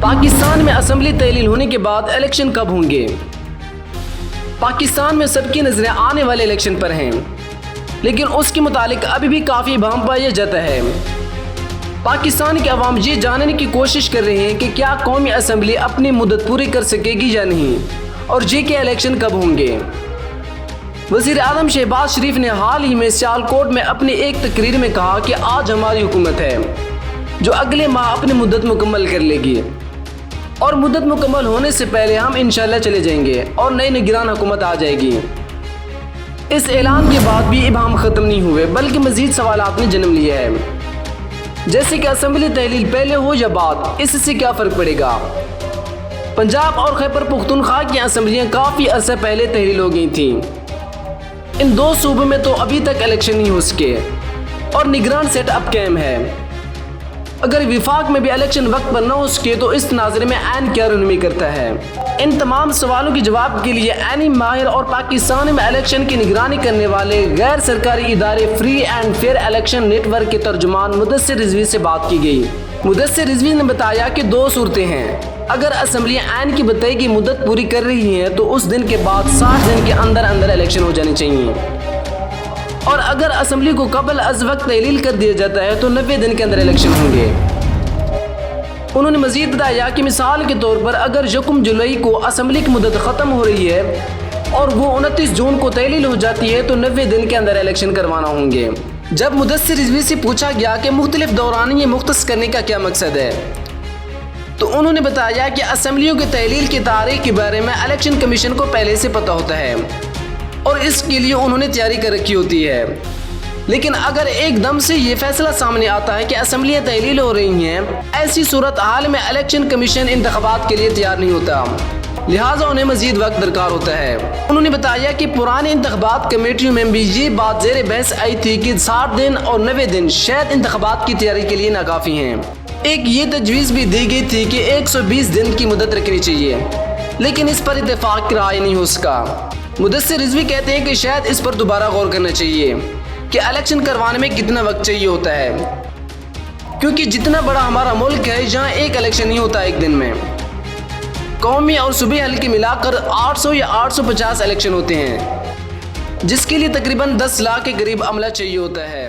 پاکستان میں اسمبلی تحلیل ہونے کے بعد الیکشن کب ہوں گے؟ پاکستان میں سب کی نظریں آنے والے الیکشن پر ہیں، لیکن اس کے متعلق ابھی بھی کافی ابہام پایا جاتا ہے۔ پاکستان کے عوام یہ جاننے کی کوشش کر رہے ہیں کہ کیا قومی اسمبلی اپنی مدت پوری کر سکے گی یا نہیں، اور جے کے الیکشن کب ہوں گے۔ وزیر اعظم شہباز شریف نے حال ہی میں سیالکوٹ میں اپنی ایک تقریر میں کہا کہ آج ہماری حکومت ہے جو اگلے ماہ اپنی مدت مکمل کر لے گی، اور مدت مکمل ہونے سے پہلے ہم انشاءاللہ چلے جائیں گے اور نئی نگران حکومت آ جائے گی۔ اس اعلان کے بعد بھی ابہام ختم نہیں ہوئے، بلکہ مزید سوالات نے جنم لیا ہے، جیسے کہ اسمبلی تحلیل پہلے ہو یا بعد، اس سے کیا فرق پڑے گا؟ پنجاب اور خیبر پختونخوا کی اسمبلیاں کافی عرصہ پہلے تحلیل ہو گئی تھیں۔ ان دو صوبوں میں تو ابھی تک الیکشن نہیں ہو سکے اور نگران سیٹ اپ قائم ہے۔ اگر وفاق میں بھی الیکشن وقت پر نہ ہو سکے تو اس تناظر میں عین کیا رہنمائی کرتا ہے؟ ان تمام سوالوں کے جواب کے لیے عینی ماہر اور پاکستان میں الیکشن کی نگرانی کرنے والے غیر سرکاری ادارے free and fair election network کے ترجمان مدثر رضوی سے بات کی گئی۔ مدثر رضوی نے بتایا کہ دو صورتیں ہیں، اگر اسمبلیاں عین کی بتائی گئی مدت پوری کر رہی ہیں تو اس دن کے بعد 60 دن کے اندر اندر الیکشن ہو جانے چاہیے، اور اگر اسمبلی کو قبل از وقت تحلیل کر دیا جاتا ہے تو 90 دن کے اندر الیکشن ہوں گے۔ انہوں نے مزید بتایا کہ مثال کے طور پر اگر 1 جولائی کو اسمبلی کی مدت ختم ہو رہی ہے اور وہ 29 جون کو تحلیل ہو جاتی ہے تو 90 دن کے اندر الیکشن کروانا ہوں گے۔ جب مدثر رضوی سے پوچھا گیا کہ مختلف دورانیے مختص کرنے کا کیا مقصد ہے، تو انہوں نے بتایا کہ اسمبلیوں کی تحلیل کی تاریخ کے بارے میں الیکشن کمیشن کو پہلے سے پتہ ہوتا ہے اور اس کے لیے انہوں نے تیاری کر رکھی ہوتی ہے، لیکن اگر ایک دم سے یہ فیصلہ سامنے آتا ہے کہ اسمبلیاں تحلیل ہو رہی ہیں، ایسی صورتحال میں الیکشن کمیشن انتخابات کے لیے تیار نہیں ہوتا، لہٰذا انہیں مزید وقت درکار ہوتا ہے۔ انہوں نے بتایا کہ پرانے انتخابات کمیٹیوں میں بھی یہ بات زیر بحث آئی تھی کہ 60 دن اور 90 دن شاید انتخابات کی تیاری کے لیے ناکافی ہیں۔ ایک یہ تجویز بھی دی گئی تھی کہ 120 دن کی مدت رکھنی چاہیے، لیکن اس پر اتفاق کی رائے نہیں ہو سکا۔ مدثر رضوی کہتے ہیں کہ شاید اس پر دوبارہ غور کرنا چاہیے کہ الیکشن کروانے میں کتنا وقت چاہیے ہوتا ہے، کیونکہ جتنا بڑا ہمارا ملک ہے یہاں ایک الیکشن نہیں ہوتا ایک دن میں، قومی اور صوبائی حلقے ملا کر 800 یا 850 الیکشن ہوتے ہیں، جس کے لیے تقریباً 10 لاکھ کے قریب عملہ چاہیے ہوتا ہے۔